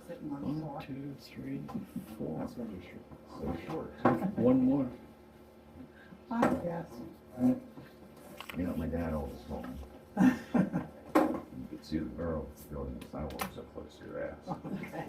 sitting on the floor. 1, 2, 3, 4. That's gonna be so short. One more. I guess. You know, my dad always told me, you could see the girl building the sidewalk so close to your ass. Okay.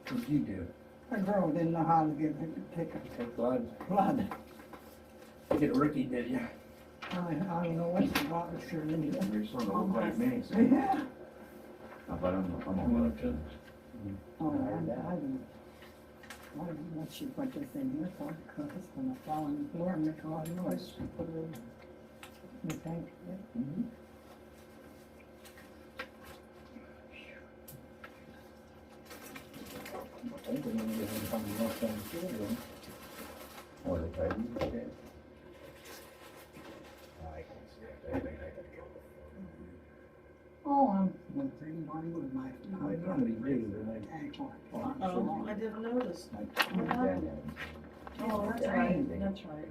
What'd you do? The girl didn't know how to take Take blood. blood. Get Ricky, did you? I don't know what she got, but sure didn't. You're sort of look like me, so. Yeah. But I'm on one of them. Oh, I didn't know what she put this in here for, because it's gonna fall on the floor and make a lot of noise. Put it in. You think? Yeah. I think we're gonna get him coming up on the field. Or the baby. Okay. I can see it. I think I can go. Oh, I'm pretty money with my. I normally do, but ankle. Oh, I didn't notice. Yeah. Oh, that's right, that's right.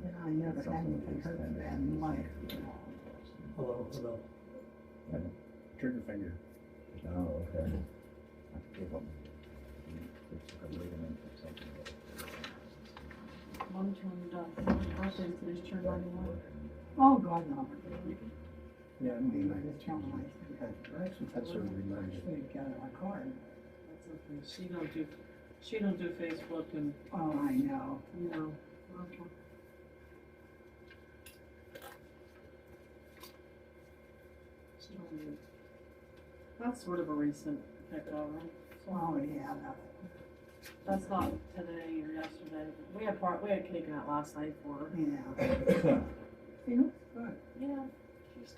And I never had anything hurt me bad in life. Hello. Trigger finger. Oh, okay. I give them. It's a ligament or something. One turned, birthday today's turned 91. Oh, God, no. Yeah, I mean, I just tell them I actually had surgery last I year. should get out of my car. That's okay. She don't do Facebook and, Oh, I know. you know, okay. She don't do. That's sort of a recent pickup, right? Oh, yeah, That's not today or yesterday. We had cake out last night for her. yeah. You know, good. Yeah. She's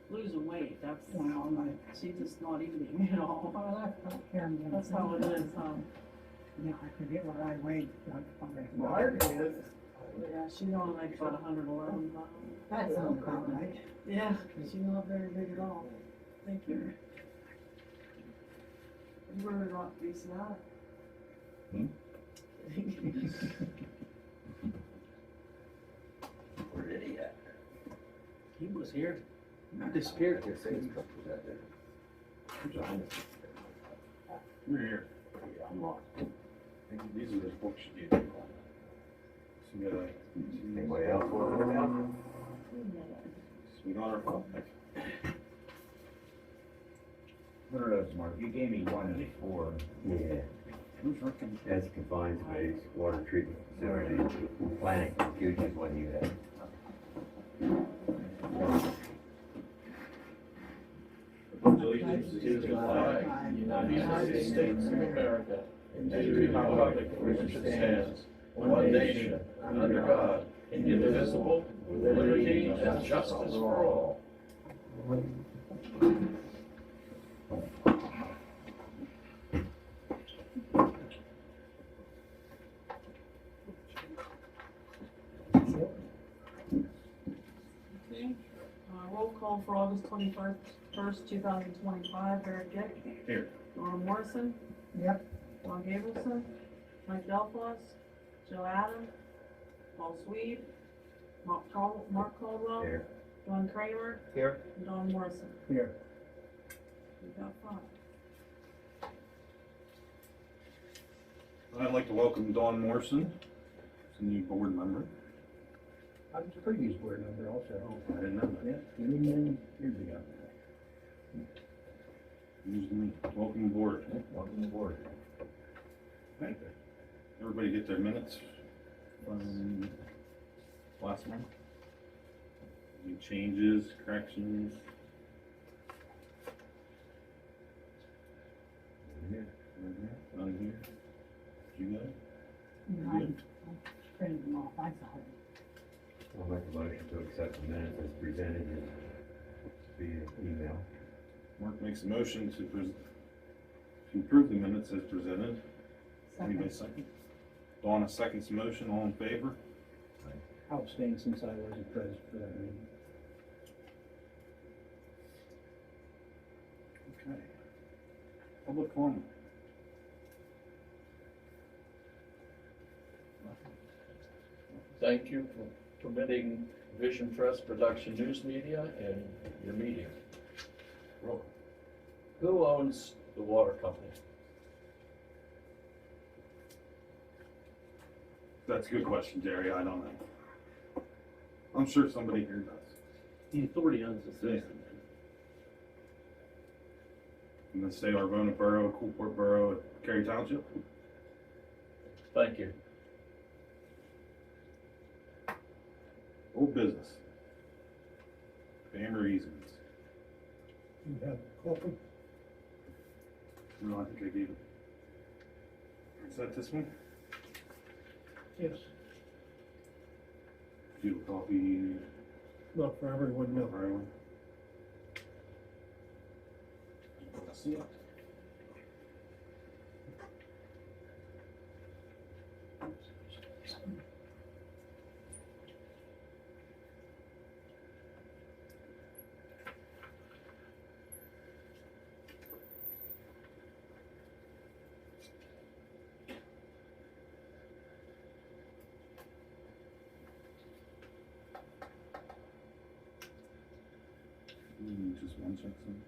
losing weight. That's, Well, my, she's just not eating at all. well, that's not caring. That's how it is, huh? Yeah, I forget what I weighed. Well, I did. Yeah, she's only like about 111 pounds. That sounds about right. Yeah, she's not very big at all. Thank you. You were not Bcima. Hmm? Where did he at? He was here. He disappeared. I say his truck was out there. John. We're here. Yeah, I'm lost. These are the books you do. So you gotta. Anybody else want to look out? We got our phone. What are those, Mark? You gave me one before. Yeah, Who's working? that's confined space, water treatment facility, planning, future is what you have. Allegiance to the flag of the United States of America, and to the republic for which it stands, one nation, under God, indivisible, with liberty and justice for all. Okay. Roll call for August 21st, 2025. Eric Dick. Here. Norm Morrison. Yep. Don Gableson. Mike Delphos. Joe Adams. Paul Swede. Mark Caldwell. Here. John Kramer. Here. And Don Morrison. Here. We got 5. I'd like to welcome Dawn Morrison, as a new board member. I was a previous board member also. I didn't know that. Yeah, many years ago. News to me. Welcome aboard. Welcome aboard. Thank you. Everybody get their minutes from last month? Any changes, corrections? Here. None here? Did you know? I printed them off, I saw them. I'll make a motion to accept the minutes as presented via email. Mark makes a motion to approve the minutes as presented. Anybody second? Donna seconds the motion. All in favor? I'll abstain since I wasn't present for that meeting. Okay. Public forum. Thank you for permitting Vision Press Production News Media and your meeting. Roll. Who owns the water company? That's a good question, Jerry. I don't know. I'm sure somebody here does. The authority owns the system. I'm gonna say Arvona Borough, Coolport Borough, Cary Township. Thank you. Old business. Banner easements. You have coffee? No, I think I gave it. Is that this one? Yes, Do a copy not for everyone, no. for everyone. See it? Just one section.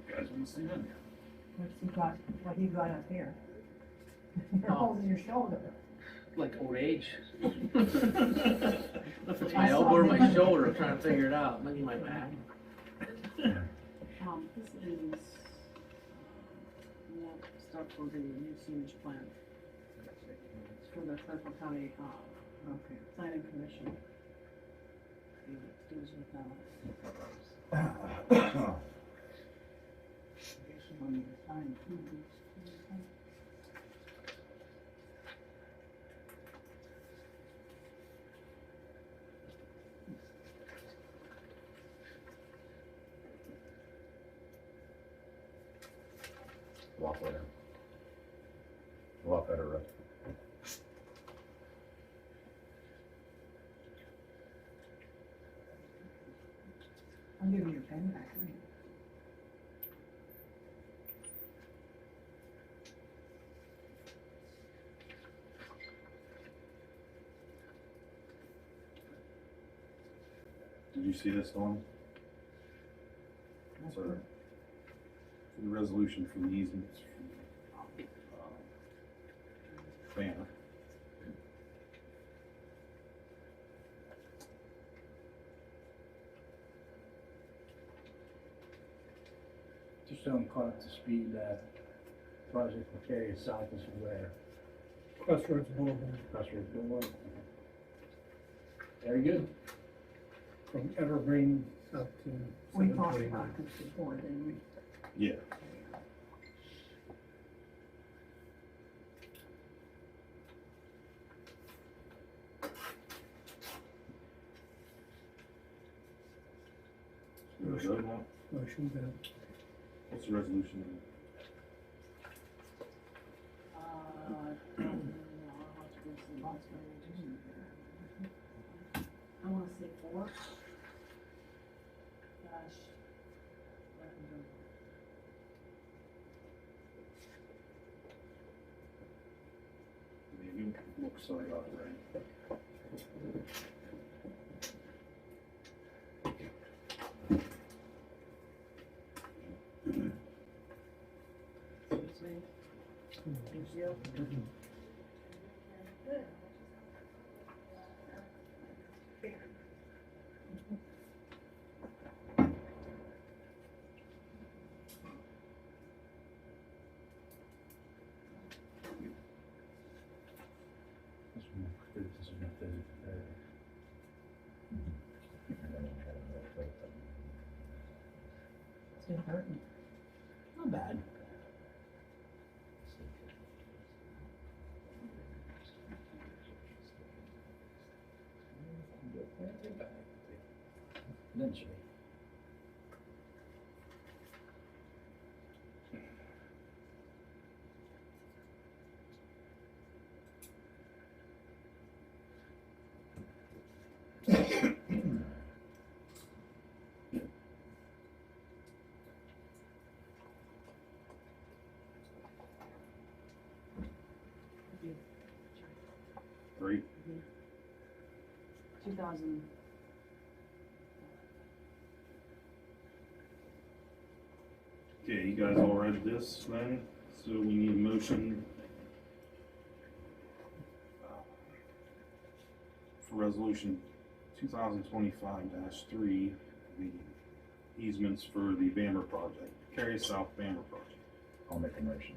You guys wanna see that? What he got up here? You're holding your shoulder. Like old age. I My saw elbow or him. my shoulder, I'm trying to figure it out, maybe my back. This is, start for the new sewage plant. It's for the Fairfield County, Okay. Planning Commission. Deals with that. On the sign, too. A lot better. A lot better, right? I'll give you your pen back. Did you see this one? So, the resolution for the easements. Banner. Just so I'm caught up to speed, project will carry us south is from where? Crossroads Boulevard, Crossroads Boulevard. Very good. from Evergreen up to We talked 729. about this before, didn't we? Yeah. Motion that What's the resolution? Don't know, I'll have to go see the box I wanna say 4. Dash. Maybe looks so right. Thank you. Still hurting. Not bad. Eventually. 2000. Okay, you guys all read this then, so we need a motion for resolution 2025-3, the easements for the Bamber project, Cary South Bamber project. I'll make a motion.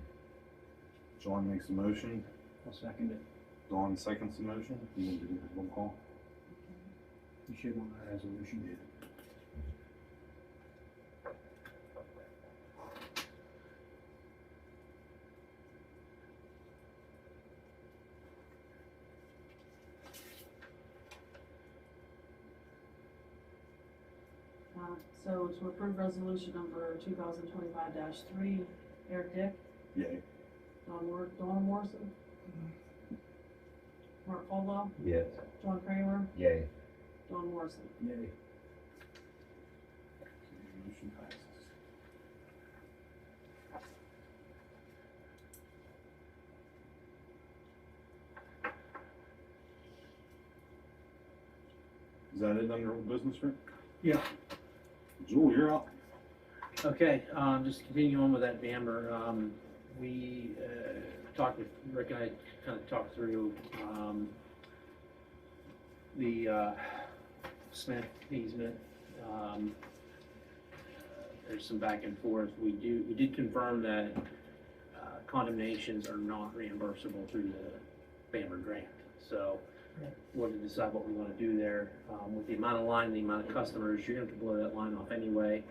John makes a motion, I'll second it. Dawn seconds the motion, you want to do a roll call? You should want a resolution. So to approve resolution number 2025-3, Eric Dick, Yay. Dawn Morrison, Mark Caldwell, Yes. John Kramer, Yay. Dawn Morrison. Yay. Motion passes. Is that it under old business, Rick? Yeah. Jewel, you're up. Okay, just continuing on with that Bamber, we, talked with, Rick and I kind of talked through, the, Smith easement. There's some back and forth. We did confirm that, condemnations are not reimbursable through the Bamber grant. So, wanted to decide what we want to do there. With the amount of line, the amount of customers, you're going to have to blow that line off anyway.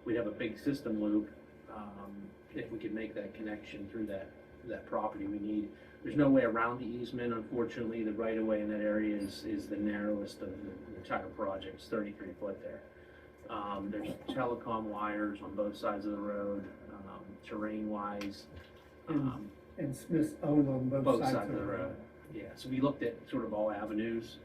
We'd have a big system loop, if we could make that connection through that property we need. There's no way around the easement, unfortunately. The right of way in that area is the narrowest of the entire project. It's 33 foot there. There's telecom wires on both sides of the road, terrain wise. And Smith's owned on Both sides of the road. Yeah, so we looked at sort of all avenues,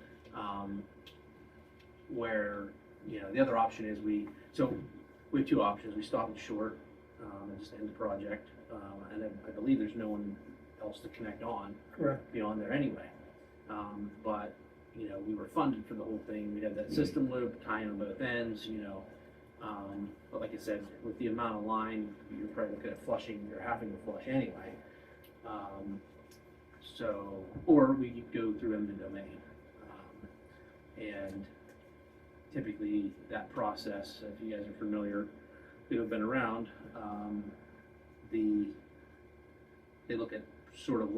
where, you know, the other option is we have two options. We stop it short, and just end the project. And then I believe there's no one else to connect on Correct. beyond there anyway. But, you know, we were funded for the whole thing. We'd have that system loop, tying on both ends, you know. But like I said, with the amount of line, you're probably looking at flushing, you're having to flush anyway. So, or we could go through eminent domain. And typically that process, if you guys are familiar, who have been around, they look at sort of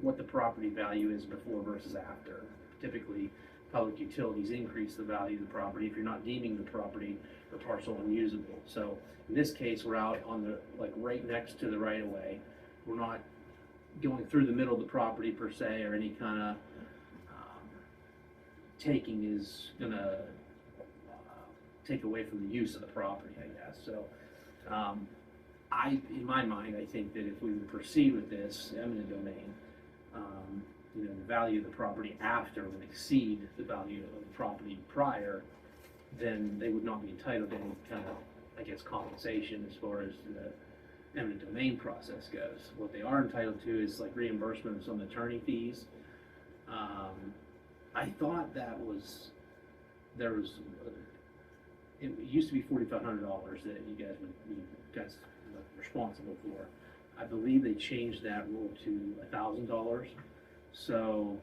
what the property value is before versus after. Typically, public utilities increase the value of the property if you're not deeming the property or parcel unusable. So in this case, we're out on the, like, right next to the right of way. We're not going through the middle of the property per se, or any kind of taking is gonna take away from the use of the property, I guess. So in my mind, I think that if we would proceed with this eminent domain, you know, the value of the property after would exceed the value of the property prior, then they would not be entitled to any kind of, I guess, compensation as far as the eminent domain process goes. What they are entitled to is like reimbursement of some attorney fees. I thought it used to be $4,500 that you guys were responsible for. I believe they changed that rule to $1,000. So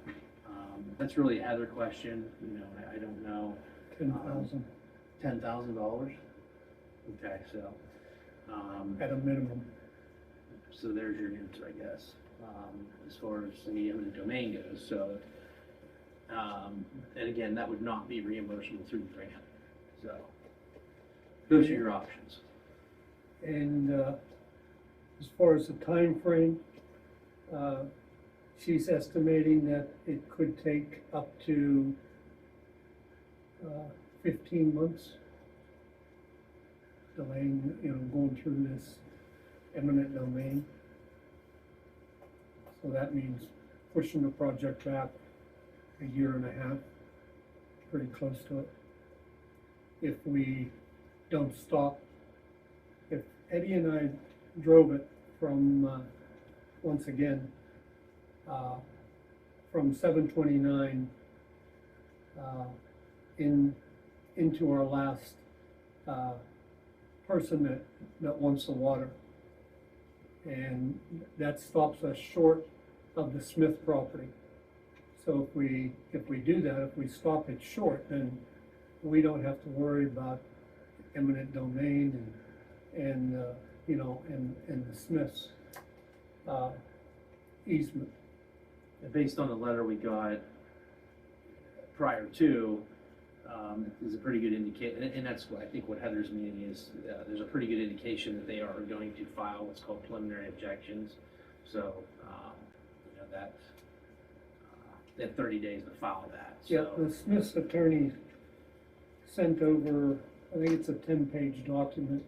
that's really a Heather question. You know, I don't know. 10,000 $10,000. Okay, so at a minimum. so there's your answer, I guess, as far as the eminent domain goes. So, and again, that would not be reimbursable through the grant. So those are your options. And as far as the time frame, she's estimating that it could take up to 15 months delaying, you know, going through this eminent domain. So that means pushing the project back a year and a half, pretty close to it. If we don't stop, if Eddie and I drove it from, once again, from 729 into our last, person that wants the water. And that stops us short of the Smith property. So if we do that, if we stop it short, then we don't have to worry about eminent domain and you know, and the Smiths, easement. And based on the letter we got prior to, is a pretty good indication, and that's what I think what Heather's meaning is, there's a pretty good indication that they are going to file what's called preliminary objections. So, you know, that, they have 30 days to file that, Yeah, so. the Smith's attorney sent over, I think it's a 10-page document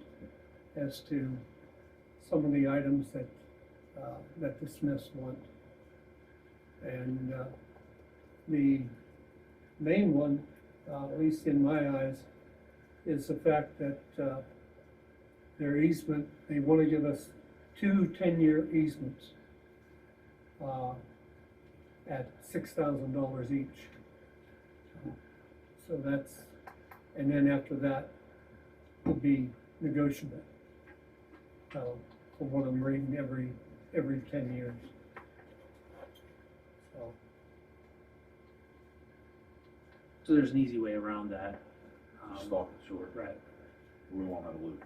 as to some of the items that, that the Smiths want. And, the main one, at least in my eyes, is the fact that, their easement, they want to give us 2 10-year easements, at $6,000 each. So that's, and then after that will be negotiable. From what I'm reading, every 10 years. So, So there's an easy way around that. Stop it short. Right. We won't have a loop.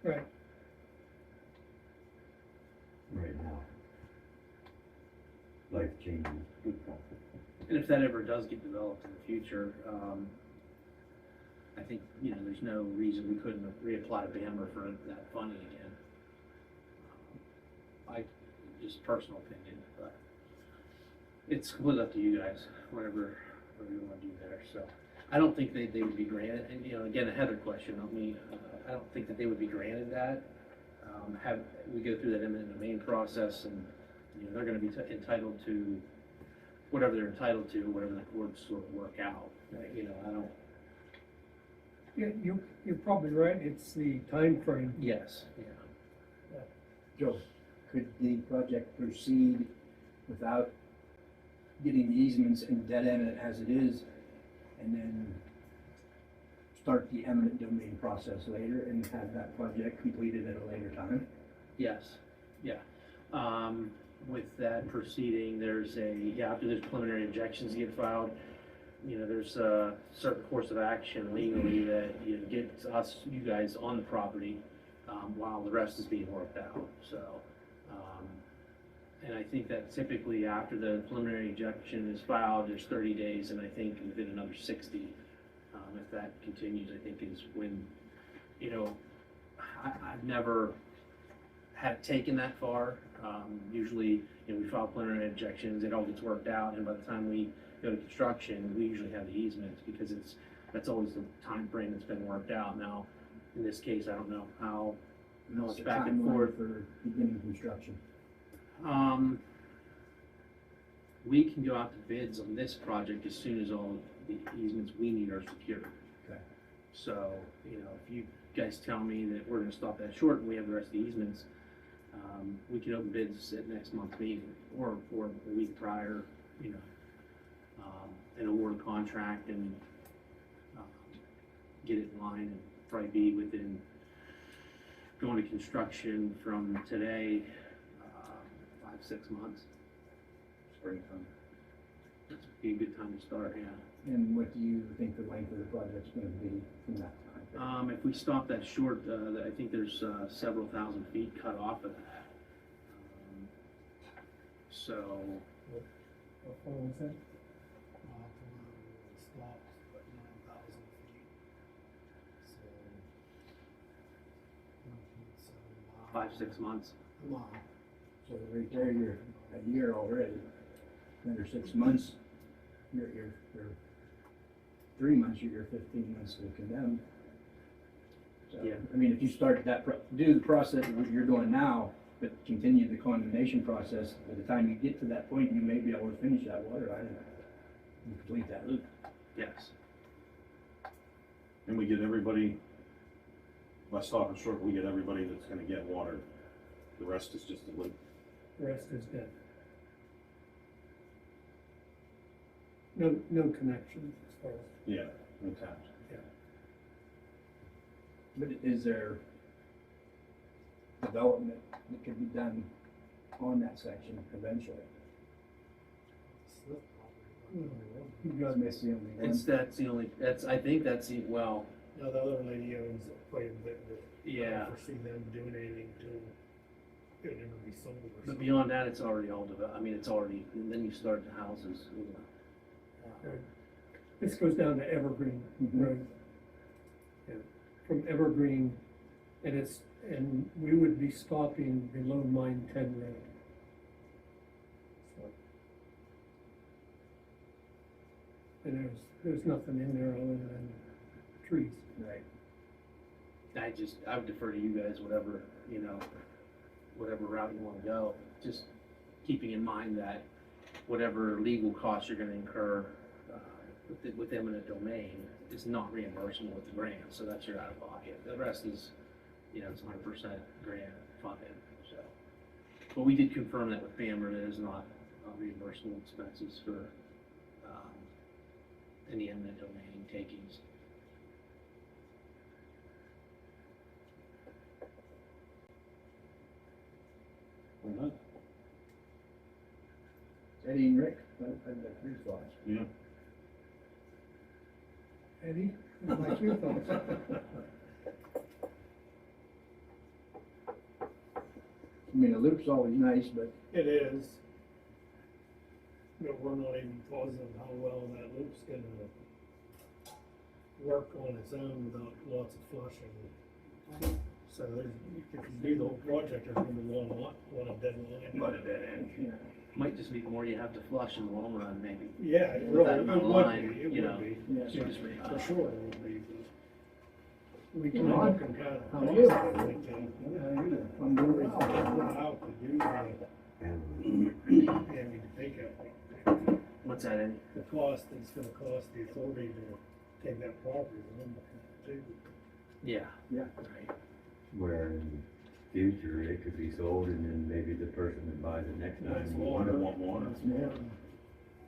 right, Right now. Life changing. And if that ever does get developed in the future, I think, you know, there's no reason we couldn't reapply to Bamber for that funding again. Just personal opinion, but it's completely up to you guys, whatever you want to do there, so. I don't think they would be granted, and, you know, again, a Heather question on me, I don't think that they would be granted that. Have, we go through that eminent domain process, and, you know, they're gonna be entitled to whatever they're entitled to, whatever the courts sort of work out, you know, I don't. yeah, you're probably right, it's the time frame. Yes, yeah. Joe, could the project proceed without getting the easements and dead end it as it is, and then start the eminent domain process later and have that project completed at a later time? Yes, yeah. With that proceeding, there's after there's preliminary objections get filed, you know, there's a certain course of action legally that, you know, gets us, you guys on the property, while the rest is being worked out, so. And I think that typically after the preliminary objection is filed, there's 30 days, and I think within another 60, if that continues, I think is when, you know, I've never had it taken that far. Usually, you know, we file preliminary objections, it all gets worked out, and by the time we go to construction, we usually have the easements, because that's always the time frame that's been worked out. Now, in this case, I don't know how What's it's the back and timeline forth. for beginning construction? We can go out to bids on this project as soon as all the easements we need are secured. Okay. So, you know, if you guys tell me that we're gonna stop that short and we have the rest of the easements, we can open bids at next month's meeting, or a week prior, you know, and award a contract and, get it in line, and probably be within going to construction from today, 5-6 months. Springtime. That's be a good time to start, yeah. And what do you think the length of the project's gonna be from that time? If we stop that short, I think there's several thousand feet cut off of that. So, How far was that? Stopped at 9,000 feet. So 5-6 months. a mile. So right there, you're a year already. Another 6 months, you're 3 months, you're 15 months to condemn. So, Yeah. I mean, if you start do the process of what you're doing now, but continue the condemnation process, by the time you get to that point, you may be able to finish that water line and complete that loop. Yes. And we get everybody, by stopping short, we get everybody that's gonna get water. The rest is just a loop. The rest is dead. no connection as far as, Yeah, no taps. But is there development that could be done on that section eventually? Smith property. you got, That's the only one. That's the only, I think that's the, well, No, the other lady owns quite a bit, but I yeah. don't foresee them doing anything to it ever be sold or But something. beyond that, it's already all developed, I mean, it's already, and then you start the houses, you know. this goes down to Evergreen Road. Yeah, from Evergreen, and we would be stopping below Mine 10 Road. So. And there's nothing in there other than trees. Right. I would defer to you guys, whatever, you know, whatever route you wanna go, just keeping in mind that whatever legal costs you're gonna incur, with eminent domain is not reimbursable with the grant, so that's your out of pocket. The rest is, you know, it's 100% grant funded, so. But we did confirm that with Bamber, that it is not reimbursable expenses for, any eminent domain takings. We're not. Eddie and Rick, I'd like your thoughts. Yeah. Eddie, what about your thoughts? I mean, a loop's always nice, but It is. But we're not even positive how well that loop's gonna work on its own without lots of flushing. So there's, if you do the whole project, there's gonna be a lot of dead line. but a dead end, yeah. Might just be more you have to flush in the long run, maybe. Yeah, it With really, that it amount of would line, be, it you would know. be. Yeah. Should just be, For sure it would be. We But can, we're looking kind of. How are you? I'm doing out to do the, and to take it. what's that, Eddie? The cost that it's gonna cost the authority to take that property, we're looking at too. Yeah. Yeah. Right. Where in the future, it could be sold and then maybe the person that buys it next Wants time water. won't want water. It's more.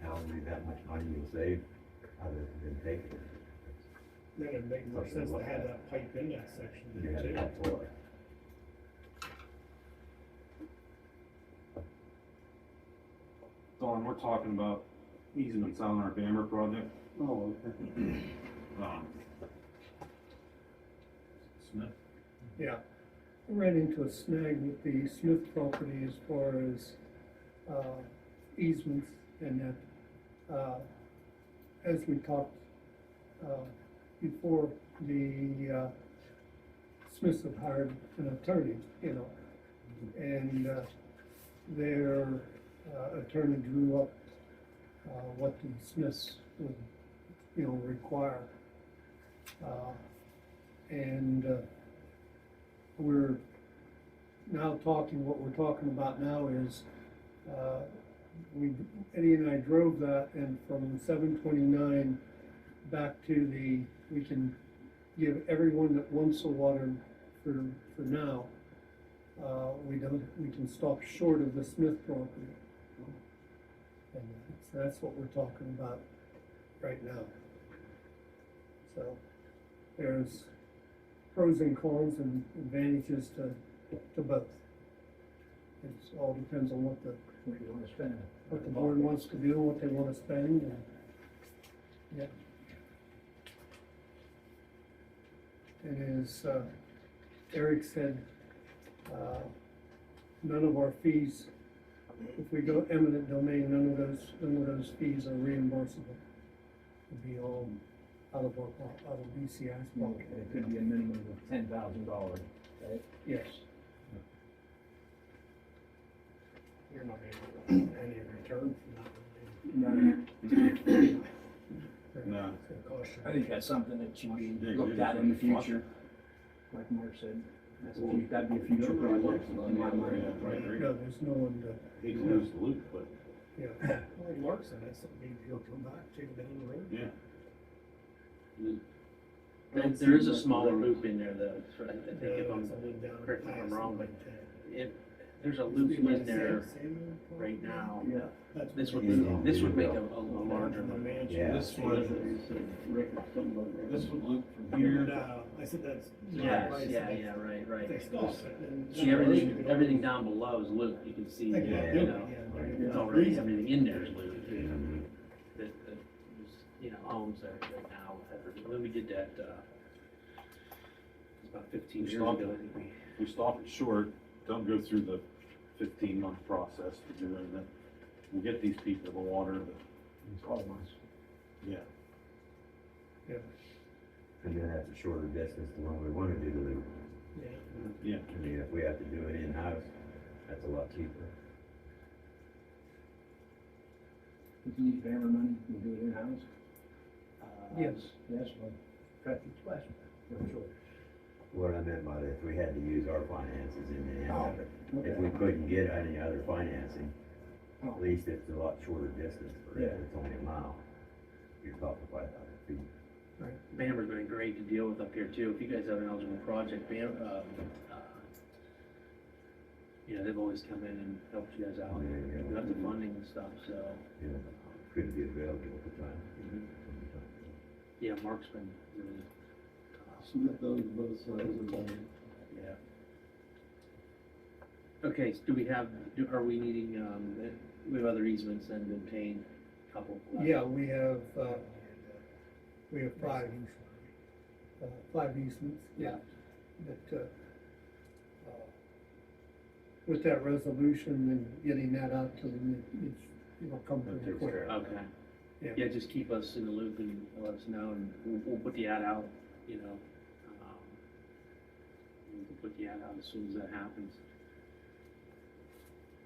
How only that much money you'll save other than taking it. Then it'd make more sense to have that pipe in that section You have too. that for it. Dawn, we're talking about easements on our Bamber project. Oh, okay. Smith? yeah. I ran into a snag with the Smith property as far as easements and that, as we talked before, the Smiths have hired an attorney, you know, and their attorney drew up what the Smiths would, you know, require. And we're now talking, what we're talking about now is, Eddie and I drove that, and from 729 back to we can give everyone that wants the water for now. We can stop short of the Smith property. And so that's what we're talking about right now. So there's pros and cons and advantages to both. It all depends on what the board wants to do, what they want to spend, and, yeah. And as Eric said, none of our fees, if we go eminent domain, none of those fees are reimbursable. It'd be all out of BCI's pocket. It could be a minimum of $10,000, right? Yes. You're not gonna get any return from that. No, No. It's gonna cost you. I think that's something that should be Yeah, looked at in the future, like Mark said. That'd be a future project in my mind. Yeah, right, right. No, there's no one to, Hate to lose the loop, but, yeah. Like Mark said, that's something maybe he'll come back to down the road. yeah. There is a smaller loop in there though, that's right, I think if I'm, It's a little down correct me if I'm past wrong, but Mine 10. there's a loop in there right now. Yeah. That's This what would, they- this would make a larger The loop. mansion. Yeah. This would loop from here. No, I said that's. not Yes, right, yeah, so yeah, right, They right. stop it. and- See, everything down below is loop, you can see, They you can do it, know, yeah. it's already, everything in there is loop. Mhm. That, you know, homes there right now, everything, when we did that, it's about 15 We years stopped ago, it. I think we. We stop it short, don't go through the 15-month process to do it, and then we'll get these people the water, It's all nice. yeah. And then that's a shorter distance than when we wanna do the loop. Yeah. Yeah. I mean, if we have to do it in-house, that's a lot cheaper. If you use Bammer money, you can do it in-house? Yes. Yes, well, cut each question, for sure. What I meant by that, if we had to use our finances in the end of it, Okay. if we couldn't get any other financing, Oh. at least it's a lot shorter distance for it, Yeah. it's only a mile. You're talking 5,000 feet. Bamber's been great to deal with up here too. If you guys have an eligible project, you know, they've always come in and helped you guys out. Oh, yeah. We got the funding and stuff, so, You know, couldn't be available at the time. yeah, Mark's been really, Submit those both sides of the line. yeah. Okay, so are we needing, we have other easements then to obtain a couple? Yeah, we have five easements, yeah. That, with that resolution and getting that out to them, it'll come That pretty takes quick. care of Okay. Yeah. Yeah, just keep us in the loop and let us know, and we'll put the ad out, you know. We'll put the ad out as soon as that happens.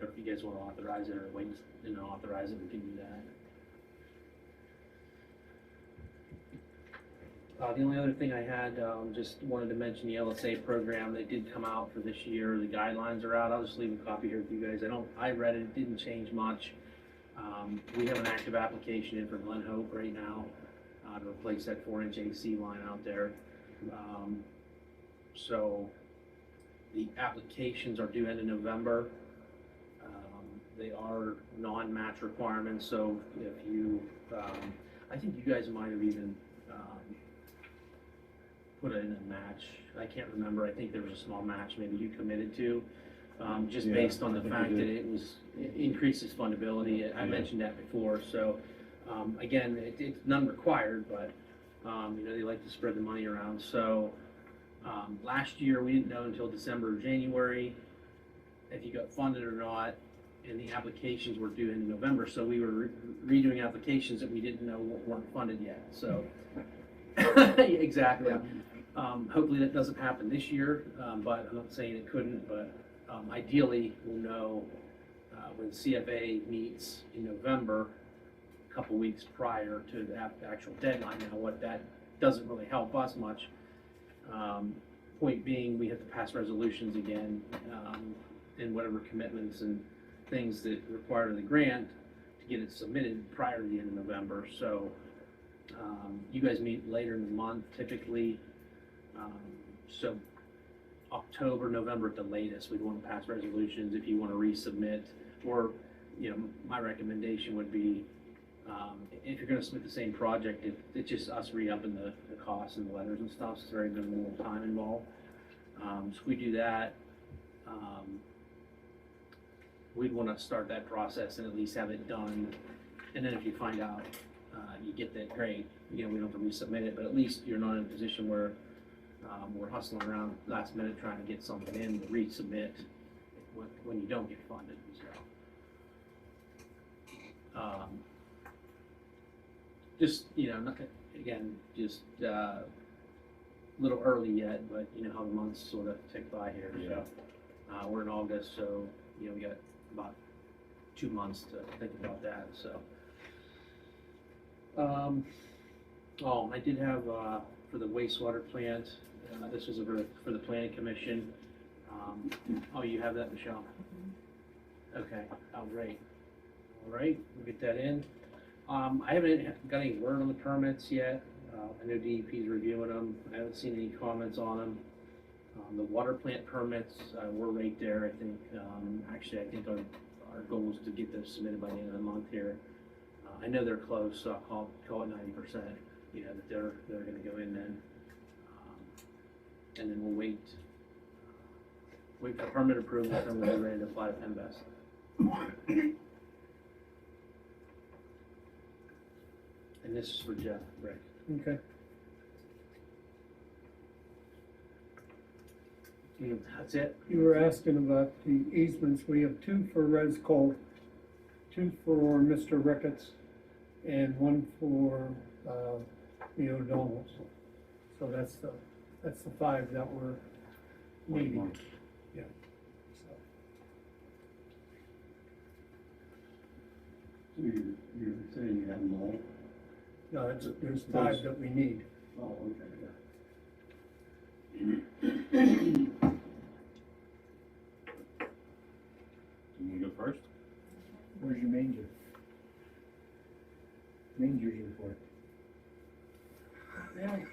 Or if you guys wanna authorize it or wait, and authorize it, we can do that. The only other thing I had, just wanted to mention the LSA program, they did come out for this year, the guidelines are out, I'll just leave a copy here with you guys, I read it, it didn't change much. We have an active application in for Glen Hope right now, to replace that 4-inch AC line out there. So, the applications are due end of November. They are non-match requirements, so if you, I think you guys might have even, put in a match, I can't remember, I think there was a small match maybe you committed to, just Yeah, based on I the think we fact that did. it increases fundability, I Yeah. mentioned that before, so, again, it's none required, but, you know, they like to spread the money around, so, last year, we didn't know until December or January if you got funded or not, and the applications were due in November, so we were redoing applications that we didn't know weren't funded yet, so. Exactly. Hopefully that doesn't happen this year, but I'm not saying it couldn't, but ideally we'll know when CFA meets in November, a couple weeks prior to the actual deadline. Now, what that doesn't really help us much. Point being, we have to pass resolutions again, and whatever commitments and things that require the grant to get it submitted prior to the end of November. So you guys meet later in the month typically. So October, November at the latest, we'd want to pass resolutions if you want to resubmit, or, you know, my recommendation would be, if you're gonna submit the same project, it's just us re-upping the costs and the letters and stuff, so it's very minimal time involved. So if we do that, we'd want to start that process and at least have it done, and then if you find out, you get that, great, you know, we don't have to resubmit it, but at least you're not in a position where we're hustling around last minute trying to get something in to resubmit when you don't get funded, so. Just, you know, again, just a little early yet, but you know how the months sort of tick by here, so. We're in August, so, you know, we got about 2 months to think about that, so. I did have, for the wastewater plant, this was for the planning commission. You have that, Michelle? Okay, great. All right, we'll get that in. I haven't got any word on the permits yet. I know DEP's reviewing them. I haven't seen any comments on them. The water plant permits, we're right there, I think, actually, I think our goal is to get those submitted by the end of the month here. I know they're close, so I'll call it 90%, you know, that they're gonna go in then. And then we'll wait for permit approval, and we'll be ready to apply to PennVest. And this is for Jeff, Rick. Okay. That's it? You were asking about the easements. We have two for Res Cole, two for Mr. Ricketts, and one for, the O'Donnells. So that's the five that we're needing. Yeah. So, You're saying you have them all? no, there's five that we need. Oh, okay, yeah. You wanna go first? Where's your manger? Manger's report. Really?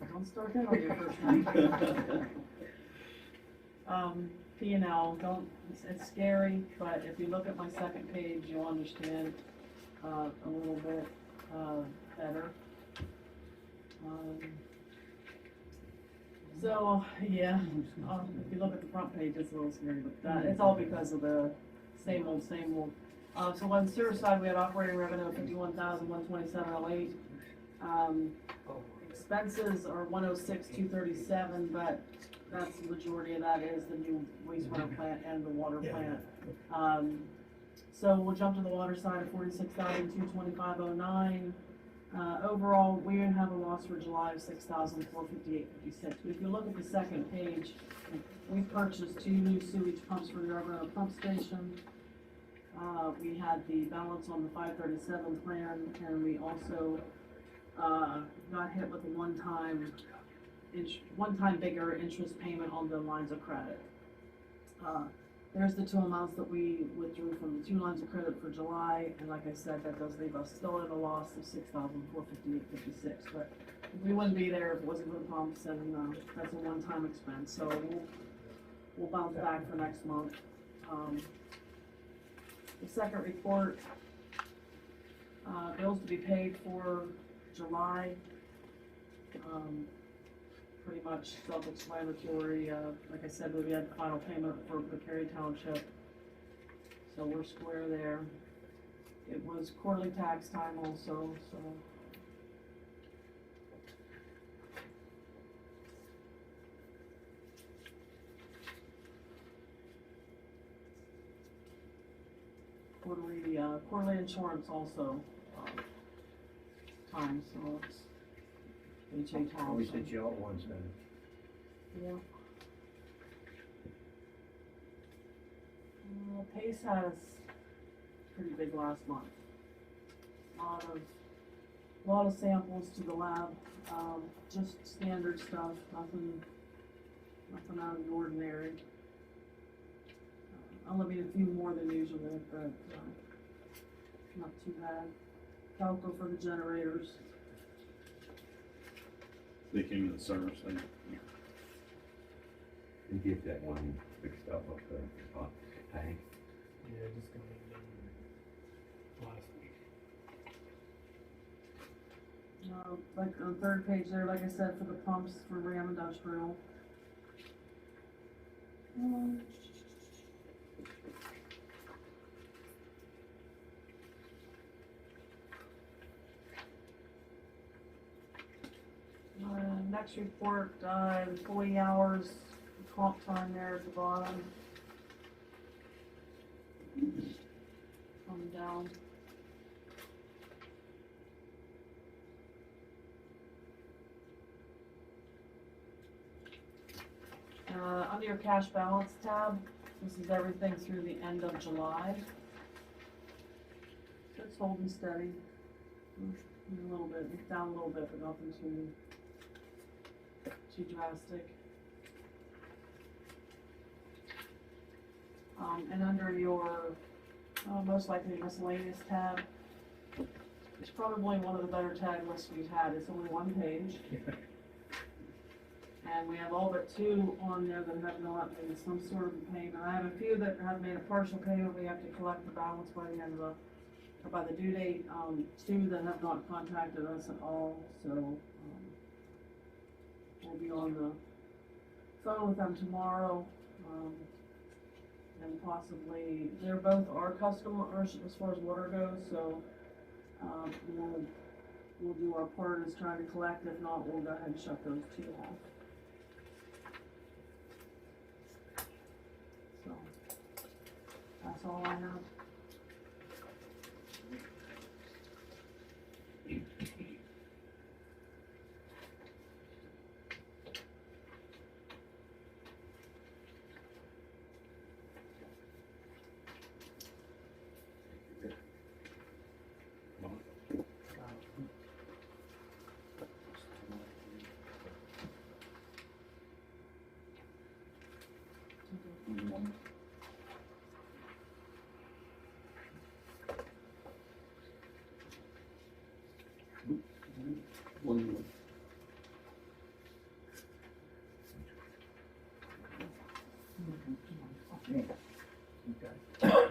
Don't start that on your first night. P&L, it's scary, but if you look at my second page, you'll understand, a little bit, better. So, yeah, if you look at the front page, it's a little scary, but it's all because of the same old, same old. So on the sewer side, we had operating revenue of 51,127.08. Expenses are 106,237, but that's the majority of that is the new wastewater plant and the water plant. So we'll jump to the water side of 46,225.09. Overall, we have a loss for July of 6,458.56. But if you look at the second page, we purchased 2 new sewage pumps for the Arvada pump station. We had the balance on the 537 plan, and we also got hit with a one-time bigger interest payment on the lines of credit. There's the two amounts that we withdrew from the 2 lines of credit for July, and like I said, that does leave us still at a loss of 6,458.56. But we wouldn't be there if it wasn't for the pumps, and that's a one-time expense. So we'll bounce back for next month. The second report, bills to be paid for July. Pretty much self-explanatory. Like I said, we had the final payment for Cary Township, so we're square there. It was quarterly tax time also, so. Quarterly insurance also, time, so it's HA Township. Always hit you all at once, man. Yeah. Pace has pretty big last month. Lot of samples to the lab, just standard stuff, nothing out of the ordinary. I'll leave a few more than usual, but not too bad. Calco for the generators. They came in the service thing. And get that one fixed up the tank. Yeah, just got it done last week. Like on the third page there, like I said, for the pumps for Ram Industrial. Next report, employee hours, comp time there at the bottom. Coming down. Under your cash balance tab, this is everything through the end of July. It's holding steady. A little bit, it's down a little bit, but nothing too drastic. And under your most likely miscellaneous tab, it's probably one of the better tag lists we've had. It's only one page. And we have all but 2 on there that have not made some sort of a payment. I have a few that have made a partial payment. We have to collect the balance by the end of the, or by the due date. 2 that have not contacted us at all, so, we'll be on the phone with them tomorrow. And possibly, they're both our customers as far as water goes, so, we'll do our part as trying to collect. If not, we'll go ahead and shut those 2 off. So, that's all I have.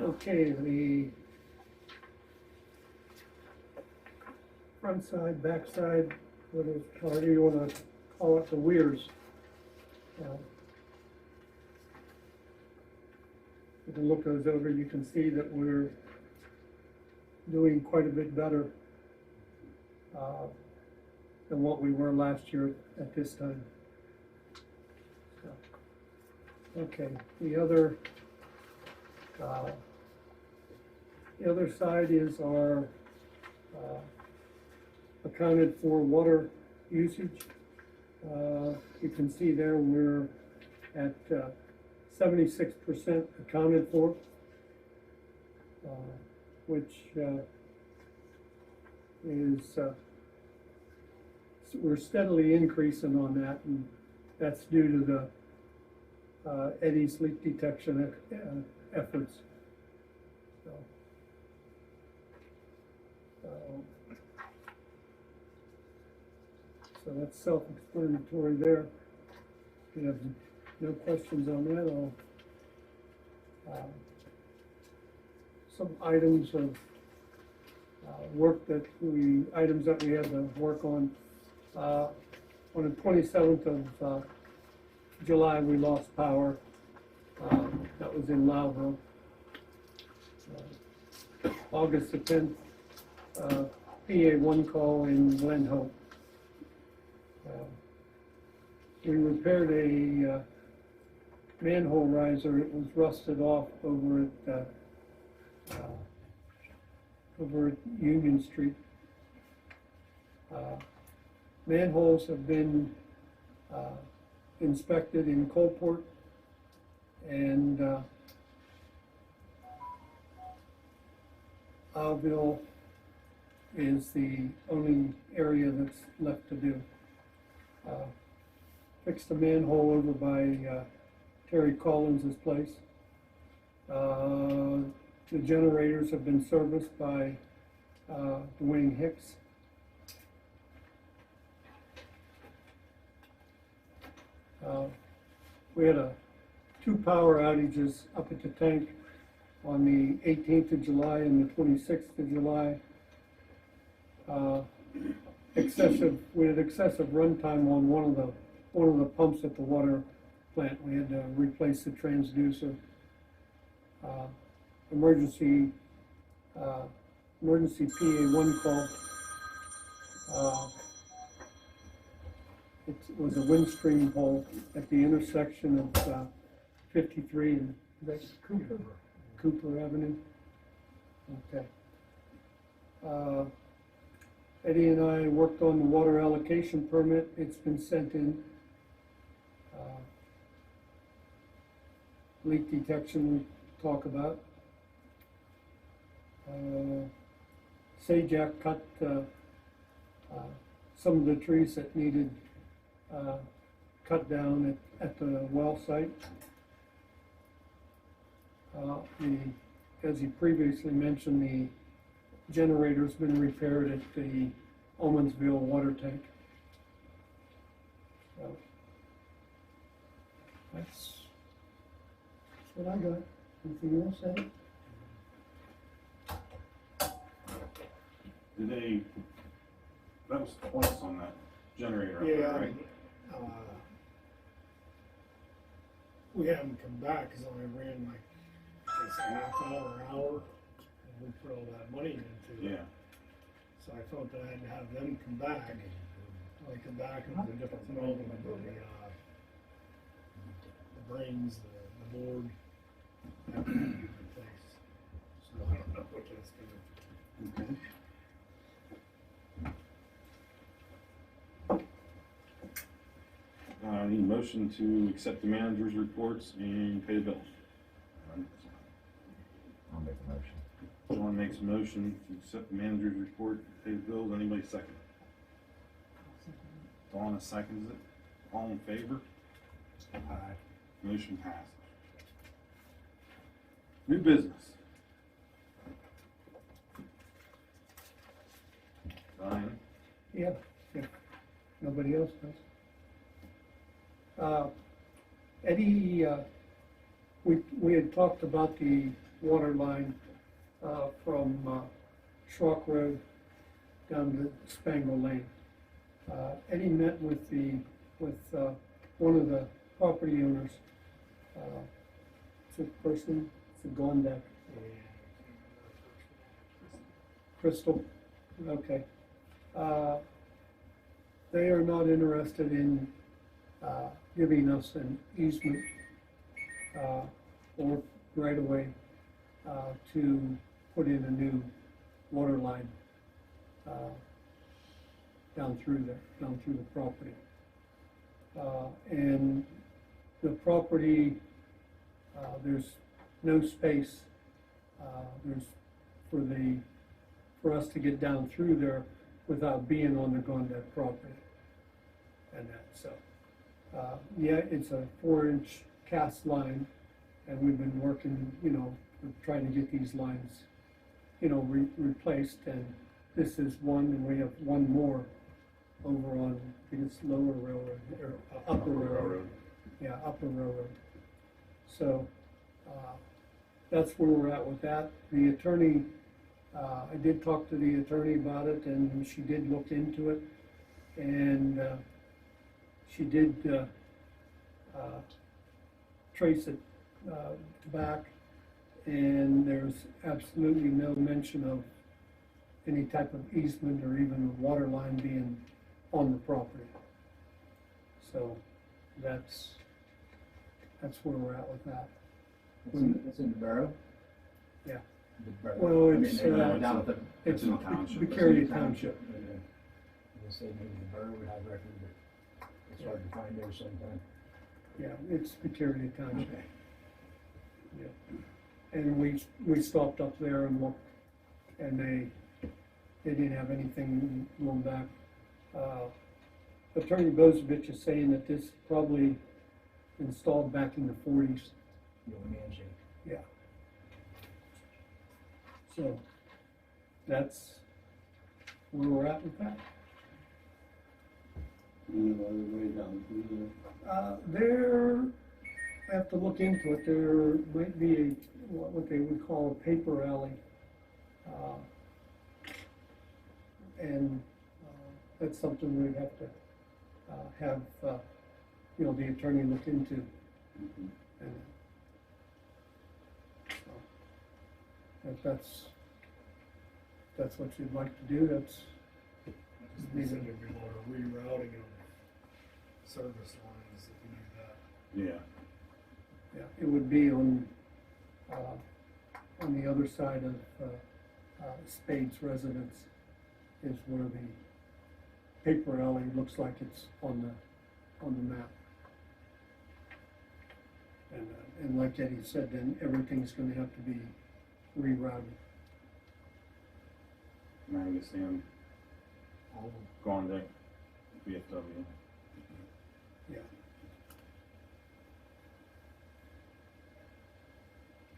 Okay, the front side, back side, however you wanna call it, the weirs. You can look those over, you can see that we're doing quite a bit better than what we were last year at this time. So, okay, the other side is our accounted for water usage. You can see there we're at 76% accounted for, which is we're steadily increasing on that, and that's due to the Eddie's leak detection efforts. So that's self-explanatory there. If you have no questions on that, I'll some items of items that we had to work on. On the 27th of July, we lost power. That was in Lavro. August the 10th, PA1 call in Glen Hope. We repaired a manhole riser. It was rusted off over at Union Street. Manholes have been inspected in Coalport, and Alville is the only area that's left to do. Fixed a manhole over by Terry Collins's place. The generators have been serviced by Dwayne Hicks. We had 2 power outages up at the tank on the 18th of July and the 26th of July. We had excessive runtime on one of the pumps at the water plant. We had to replace the transducer. Emergency PA1 call. It was a windstream hole at the intersection of 53 and Cooper Avenue. Okay. Eddie and I worked on the water allocation permit. It's been sent in. Leak detection we talk about. Sajak cut some of the trees that needed cut down at the well site. As he previously mentioned, the generator's been repaired at the Owensville water tank. That's what I got. Anything else, Eddie? Did they, that was twice on that generator up Yeah, there, right? we had them come back, cause I ran like, I guess, a half hour, and we put all that money into it. Yeah, So I felt that I had to have them come back. Well, they come back and it's a different problem with the brains, the board, that would be replaced. So I don't know what that's gonna. okay. I need a motion to accept the manager's reports and pay the bills. I'll make a motion. John makes a motion to accept the manager's report, pay the bills. Anybody second? Donna seconds it. All in favor? Aye. Motion passes. New business. Ryan? Yeah, if nobody else does. Eddie, we had talked about the water line, from, Schrock Road down to Spangle Lane. Eddie met with one of the property owners, it's a person, it's a Gondak, Crystal, okay. They are not interested in giving us an easement or right away to put in a new water line down through there, down through the property. And the property, there's no space, there's for us to get down through there without being on the Gondak property. And that, so, yeah, it's a 4-inch cast line, and we've been working, trying to get these lines, replaced, and this is one, and we have one more over on, I think it's Lower Railroad, or Upper Railroad. Yeah, Upper Railroad. So, that's where we're at with that. The attorney, I did talk to the attorney about it, and she did look into it, and she did trace it back, and there's absolutely no mention of any type of easement or even a water line being on the property. So that's where we're at with that. It's in the borough? Yeah. The borough. Well, I mean, it's, they went down at the. It's in the township. Victoria Township. They say maybe the borough would have record, but it's hard to find there sometimes. Yeah, it's Victoria Township. Okay. Yeah. And we stopped up there and looked, and they didn't have anything going back. Attorney Bozovich is saying that this probably installed back in the 40s. The old handshake. Yeah. So that's where we're at with that. I have to look into it. There might be what they would call a paper alley. And that's something we'd have to have, the attorney look into. And so, if that's what you'd like to do, that's. They said there'd be a lot of rerouting of service lines if you do that. Yeah. Yeah, it would be on the other side of Spade's residence is where the paper alley looks like it's on the map. And like Eddie said, then everything's gonna have to be rerouted. And I understand. Gondak, VFW. Yeah.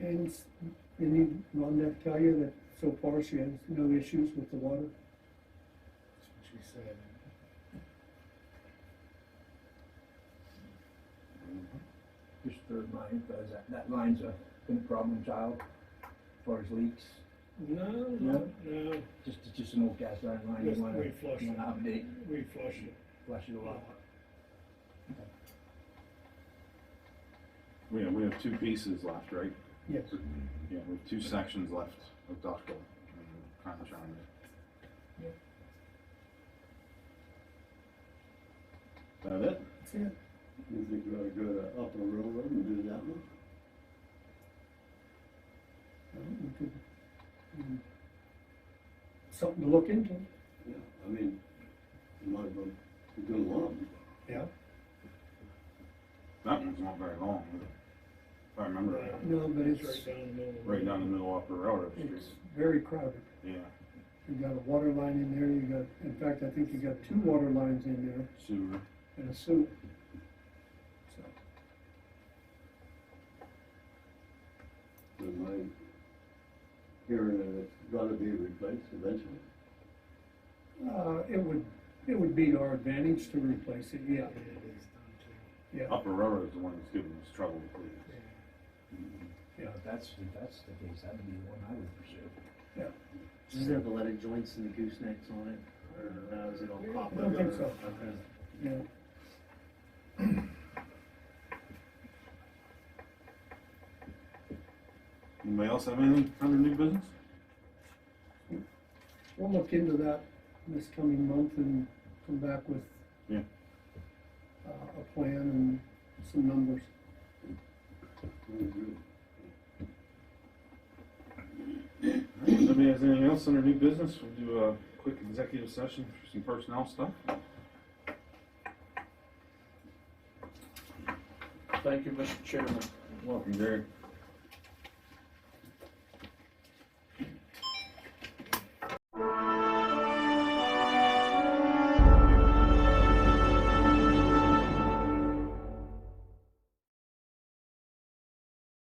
And Ron that tell you that so far she has no issues with the water? That's what she said. line, because that line's been a problem child as far as leaks. No, It's just an old cast iron line, you Just wanna reflush it. update, we flush it. flush it a lot. We have two pieces left, right? Yes. Yeah, we have two sections left of ductile, kind of trying to. That it? That's it. You think we ought to go to Upper Railroad and do that one? We could, something to look into. Yeah, I mean, you might as well be doing one. Yeah. That one's not very long, is it? If I remember right. No, but It's it's, right down the middle. Right down the middle of Upper Railroad Street. it's very crowded. Yeah, You got a water line in there, you got, in fact, I think you got 2 water lines in there sewer. and a sewer. So, Am I hearing that it's gonna be replaced eventually? it would be to our advantage to replace it, yeah, Yeah, it is done too. yeah. Upper Railroad is the one that's giving us trouble, please. Yeah. If that's the case, that would be the one I would pursue. Does it have the leaded joints and the goosenecks on it, or is it all pop I don't think so. Okay. Yeah. Anybody else have anything under new business? We'll look into that this coming month and come back with Yeah. A plan and some numbers. If nobody has anything else under new business, we'll do a quick executive session for some personnel stuff. Thank you, Mr. Chairman. Welcome, Gary.